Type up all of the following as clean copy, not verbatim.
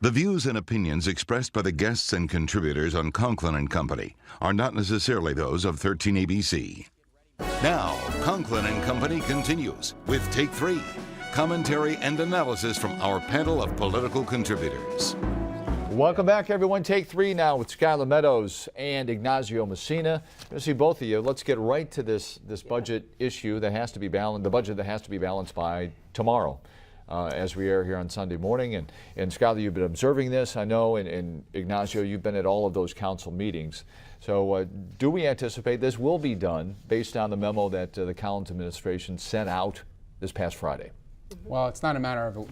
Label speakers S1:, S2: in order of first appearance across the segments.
S1: The views and opinions expressed by the guests and contributors on Conklin and Company are not necessarily those of 13ABC. Now, Conklin and Company continues with Take 3, commentary and analysis from our panel of political contributors.
S2: Welcome back, everyone. Take 3 now with Skylar Meadows and Ignacio Messina. Good to see both of you. Let's get right to this budget issue that has to be balanced, the budget that has to be balanced by tomorrow. As we air here on Sunday morning. And Skylar, you've been observing this, I know, and Ignacio, you've been at all of those council meetings. So do we anticipate this will be done based on the memo that the Collins administration sent out this past Friday?
S3: Well, it's not a matter of,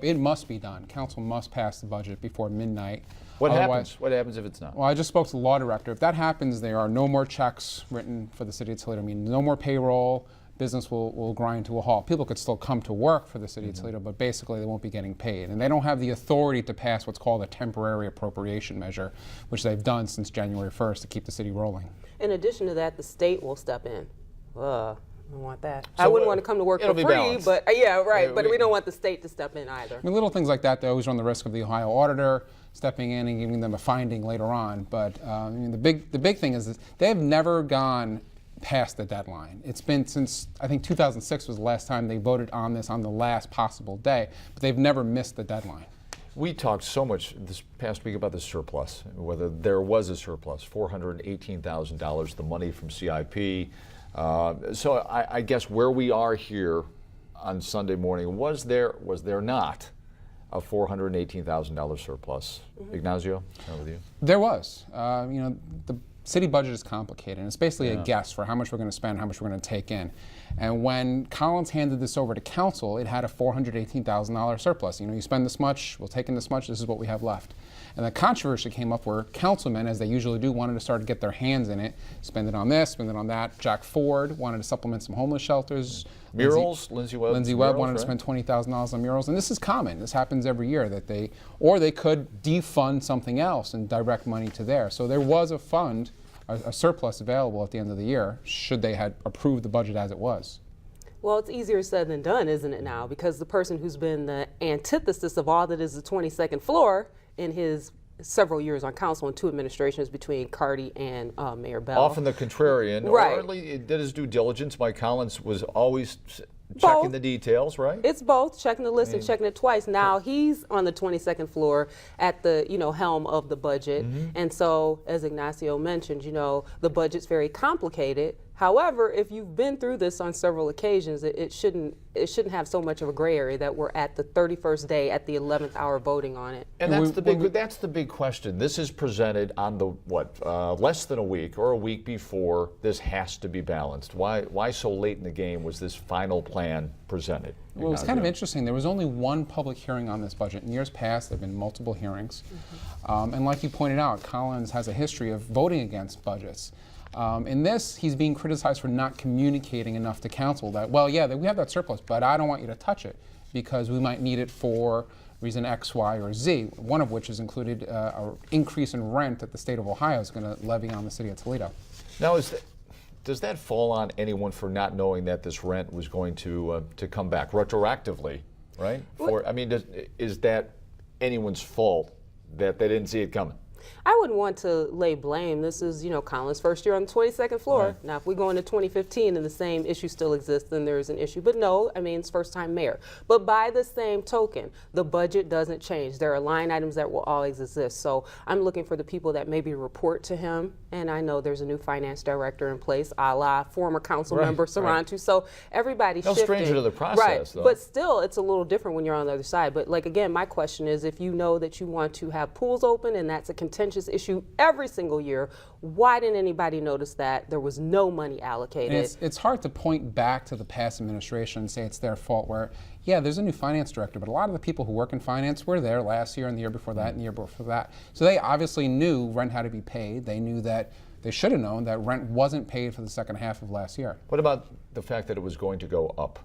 S3: it must be done. Council must pass the budget before midnight.
S2: What happens? What happens if it's not?
S3: Well, I just spoke to the law director. If that happens, there are no more checks written for the city of Toledo. I mean, no more payroll. Business will grind to a halt. People could still come to work for the city of Toledo, but basically they won't be getting paid. And they don't have the authority to pass what's called a temporary appropriation measure, which they've done since January 1st to keep the city rolling.
S4: In addition to that, the state will step in. I don't want that. So I wouldn't want to come to work for free,
S2: balanced.
S4: but yeah, right. But we don't want the state to step in either.
S3: I mean, little things like that, they always run the risk of the Ohio auditor stepping in and giving them a finding later on. But the big thing is they have never gone past the deadline. It's been since, I think 2006 was the last time they voted on this on the last possible day, but they've never missed the deadline.
S2: We talked so much this past week about the surplus, whether there was a surplus, $418,000, the money from CIP. So I guess where we are here on Sunday morning, was there not a $418,000 surplus? Ignacio, start with you.
S3: There was. The city budget is complicated, and it's basically a guess for how much we're going to spend, how much we're going to take in. And when Collins handed this over to council, it had a $418,000 surplus. You spend this much, we'll take in this much, this is what we have left. And the controversy came up where councilmen, as they usually do, wanted to start to get their hands in it, spend it on this, spend it on that. Jack Ford wanted to supplement some homeless shelters.
S2: Murals, Lindsay Webb
S3: wanted to spend $20,000 on murals, and this is common. This happens every year that they could defund something else and direct money to there. So there was a fund, a surplus available at the end of the year, should they had approved the budget as it was.
S4: Well, it's easier said than done, isn't it now? Because the person who's been the antithesis of all that is the 22nd floor in his several years on council and 2 administrations between Carty and Mayor Bell.
S2: Often the contrarian,
S4: right.
S2: Or at least it did his due diligence. Mike Collins was always checking the details, right?
S4: It's both, checking the list and checking it twice. Now he's on the 22nd floor at the helm of the budget. And so, as Ignacio mentioned, the budget's very complicated. However, if you've been through this on several occasions, it shouldn't have so much of a gray area that we're at the 31st day at the 11th hour voting on it.
S2: And that's the big question. This is presented on the less than a week or a week before this has to be balanced. Why so late in the game was this final plan presented?
S3: Well, it's kind of interesting. There was only one public hearing on this budget. In years past, there have been multiple hearings. And like you pointed out, Collins has a history of voting against budgets. In this, he's being criticized for not communicating enough to council that, we have that surplus, but I don't want you to touch it because we might need it for reason X, Y, or Z, one of which has included an increase in rent that the state of Ohio is going to levy on the city of Toledo.
S2: Now, does that fall on anyone for not knowing that this rent was going to come back retroactively, right? Is that anyone's fault that they didn't see it coming?
S4: I wouldn't want to lay blame. This is, Collins' first year on the 22nd floor. Right. Now, if we go into 2015 and the same issue still exists, then there's an issue. But no, it's first-time mayor. But by the same token, the budget doesn't change. There are line items that will always exist. So I'm looking for the people that maybe report to him. And I know there's a new finance director in place, a la former council member Sarantu. Right. So everybody's shifting.
S2: No stranger to the process, though.
S4: But still, it's a little different when you're on the other side. But again, my question is, if you know that you want to have pools open and that's a contentious issue every single year, why didn't anybody notice that there was no money allocated?
S3: It's hard to point back to the past administration and say it's their fault where, there's a new finance director, but a lot of the people who work in finance were there last year and the year before that and the year before that. So they obviously knew rent had to be paid. They knew that they should have known that rent wasn't paid for the second half of last year.
S2: What about the fact that it was going to go up?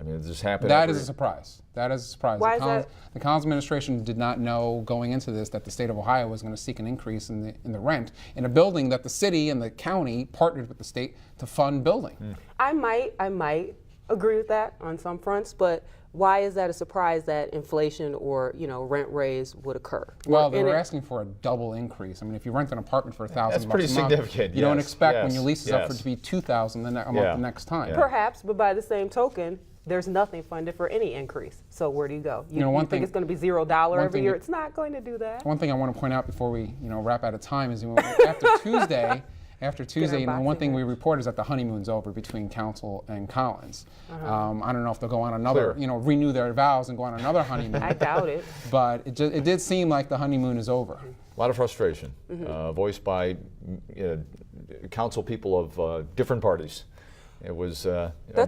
S2: Does this happen?
S3: That is a surprise. That is a surprise.
S4: Why is that?
S3: The Collins administration did not know going into this that the state of Ohio was going to seek an increase in the rent in a building that the city and the county partnered with the state to fund building.
S4: I might agree with that on some fronts, but why is that a surprise that inflation or rent raise would occur?
S3: Well, they were asking for a double increase. I mean, if you rent an apartment for $1,000
S2: That's pretty
S3: a month,
S2: significant.
S3: you don't
S2: Yes,
S3: expect
S2: yes,
S3: when your lease is up for it
S2: yes.
S3: to be $2,000 a month
S2: Yeah.
S3: the next time.
S4: Perhaps, but by the same token, there's nothing funded for any increase. So where do you go? You
S3: one
S4: think
S3: thing-
S4: it's going to be $0 every year? It's not going to do that.
S3: One thing I want to point out before we wrap out of time is after Tuesday, one thing we report is that the honeymoon's over between council and Collins. I don't know if they'll go on another, renew their vows and go on another honeymoon.
S4: I doubt it.
S3: But it did seem like the honeymoon is over.
S2: A lot of frustration voiced by council people of different parties. It was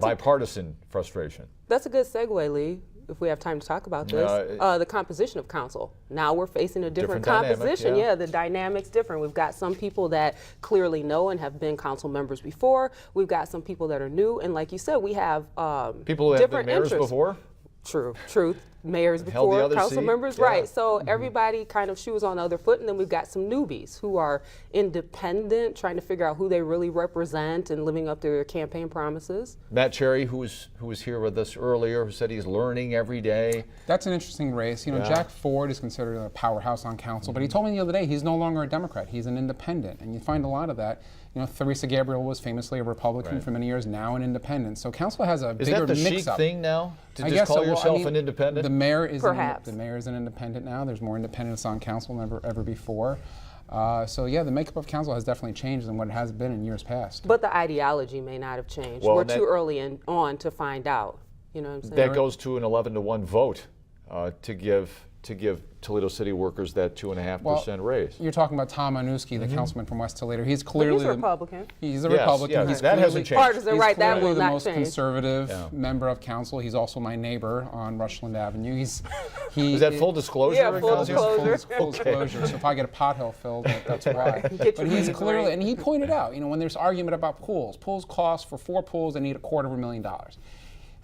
S2: bipartisan frustration.
S4: That's a good segue, Lee, if we have time to talk about this. The composition of council. Now we're facing a different composition.
S2: dynamic, yeah.
S4: The dynamic's different. We've got some people that clearly know and have been council members before. We've got some people that are new. And like you said, we have
S2: People who have been
S4: different
S2: mayors
S4: interests.
S2: before.
S4: Truth. Mayors
S2: Held the
S4: before,
S2: other
S4: council
S2: seat.
S4: members,
S2: Yeah.
S4: right. So everybody kind of shoes on the other foot, and then we've got some newbies who are independent, trying to figure out who they really represent and living up to their campaign promises.
S2: Matt Cherry, who was here with us earlier, who said he's learning every day.
S3: That's an interesting race. Jack Ford is considered a powerhouse on council, but he told me the other day he's no longer a Democrat. He's an independent, and you find a lot of that. Theresa Gabriel was famously a Republican for many years, now an independent. So council has a bigger mix-up.
S2: Is that the chic thing now? To
S3: I
S2: just
S3: guess
S2: call
S3: so. Well,
S2: yourself an independent?
S3: The mayor is
S4: Perhaps.
S3: the mayor is an independent now. There's more independence on council than ever before. So yeah, the makeup of council has definitely changed than what it has been in years past.
S4: But the ideology may not have changed.
S2: Well,
S4: We're too early on to find out. You know what I'm saying?
S2: That goes to an 11-to-1 vote to give Toledo City workers that 2.5% raise.
S3: You're talking about Tom Anuski, the councilman from West Toledo. He's clearly
S4: He's a Republican.
S3: He's a
S2: Yes,
S3: Republican.
S2: yes,
S3: He's
S2: that
S3: clearly,
S2: hasn't changed.
S4: Partisan,
S3: He's
S4: right? That
S3: clearly
S4: will
S3: the
S4: not
S3: most
S4: change.
S3: conservative member of council. He's also my neighbor on Rushland Avenue.
S2: Is that full disclosure?
S4: Yeah, full
S2: Ignacio?
S4: disclosure.
S3: Full disclosure. So if I get a pothole filled, that's why.
S4: Get
S3: But
S4: your
S3: he's
S4: reins
S3: clearly,
S4: right.
S3: and he pointed out, when there's argument about pools cost for 4 pools, they need $250,000.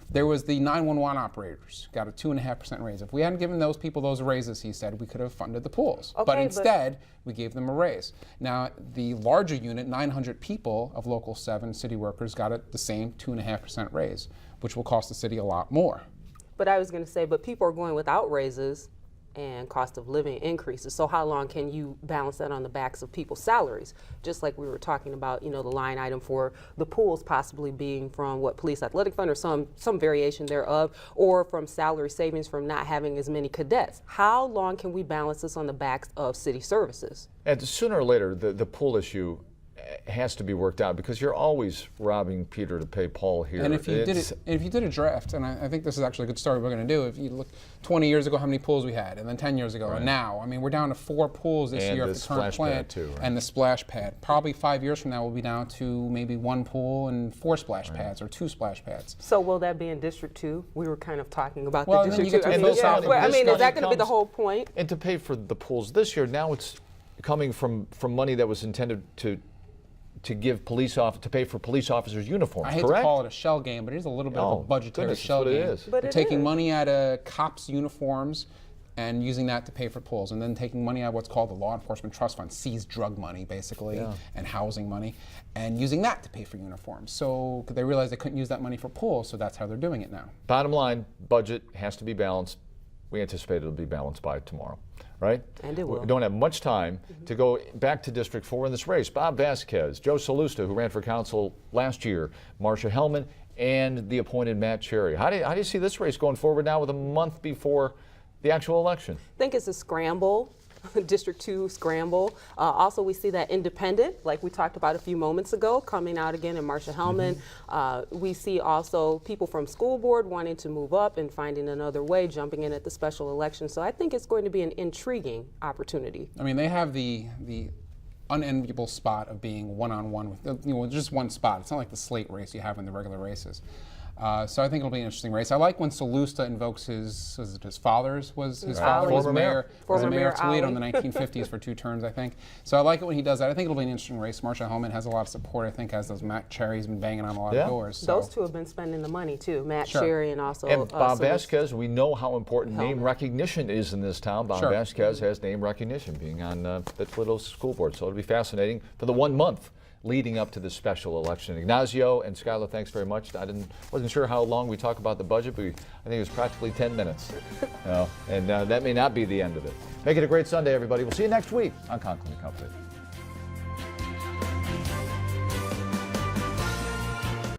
S3: There was the 911 operators, got a 2.5% raise. If we hadn't given those people those raises, he said, we could have funded the pools.
S4: Okay,
S3: but instead, we gave them a raise. Now, the larger unit, 900 people of Local 7 city workers got the same 2.5% raise, which will cost the city a lot more.
S4: But I was going to say, but people are going without raises and cost of living increases. So how long can you balance that on the backs of people's salaries? Just like we were talking about, the line item for the pools possibly being from police athletic fund or some variation thereof, or from salary savings from not having as many cadets. How long can we balance this on the backs of city services?
S2: And sooner or later, the pool issue has to be worked out because you're always robbing Peter to pay Paul here.
S3: And if you did a draft, and I think this is actually a good story we're going to do. If you look 20 years ago, how many pools we had, and then 10 years ago, and now, we're down to 4 pools this year
S2: the
S3: for the current
S2: splash
S3: plan,
S2: pad too, right?
S3: and the splash pad. Probably 5 years from now, we'll be down to maybe 1 pool and 4 splash pads or 2 splash pads.
S4: So will that be in District 2? We were kind of talking about
S3: Well,
S4: the
S3: then you
S4: District
S3: get
S4: 2.
S3: to fill out
S4: Is that going to be the whole point?
S2: And to pay for the pools this year, now it's coming from money that was intended to pay for police officers' uniforms.
S3: I hate
S2: correct?
S3: to call it a shell game, but it is a little bit of a budgetary
S2: goodness,
S3: shell
S2: that's what it
S3: game.
S2: is.
S4: But
S3: We're
S4: it
S3: taking
S4: is.
S3: money out of cops' uniforms and using that to pay for pools, and then taking money out of what's called the Law Enforcement Trust Fund, seized drug money basically, and housing money, and using that to pay for uniforms. So they realized they couldn't use that money for pools, so that's how they're doing it now.
S2: Bottom line, budget has to be balanced. We anticipate it'll be balanced by tomorrow, right?
S4: And it will.
S2: We don't have much time to go back to District 4 in this race. Bob Vasquez, Joe Salusta, who ran for council last year, Marcia Hellman, and the appointed Matt Cherry. How do you see this race going forward now with a month before the actual election?
S4: I think it's a scramble. District 2 scramble. Also, we see that independent, like we talked about a few moments ago, coming out again in Marcia Hellman. We see also people from school board wanting to move up and finding another way, jumping in at the special election. So I think it's going to be an intriguing opportunity.
S3: They have the unenviable spot of being one-on-one with just one spot. It's not like the slate race you have in the regular races. So I think it'll be an interesting race. I like when Salusta invokes his father's father was mayor of Toledo in the 1950s for 2 terms, I think. So I like it when he does that. I think it'll be an interesting race. Marcia Hellman has a lot of support, I think, as those Matt Cherry's been banging on a lot of doors. So.
S4: Those two have been spending the money too, Matt Cherry and also
S2: And Bob
S4: Salusta.
S2: Vasquez, we know how important name recognition is in this town. Bob Vasquez has name recognition being on the Toledo School Board. So it'll be fascinating for the 1 month leading up to this special election. Ignacio and Skylar, thanks very much. Wasn't sure how long we talk about the budget, but I think it was practically 10 minutes. And that may not be the end of it. Make it a great Sunday, everybody. We'll see you next week on Conklin & Company.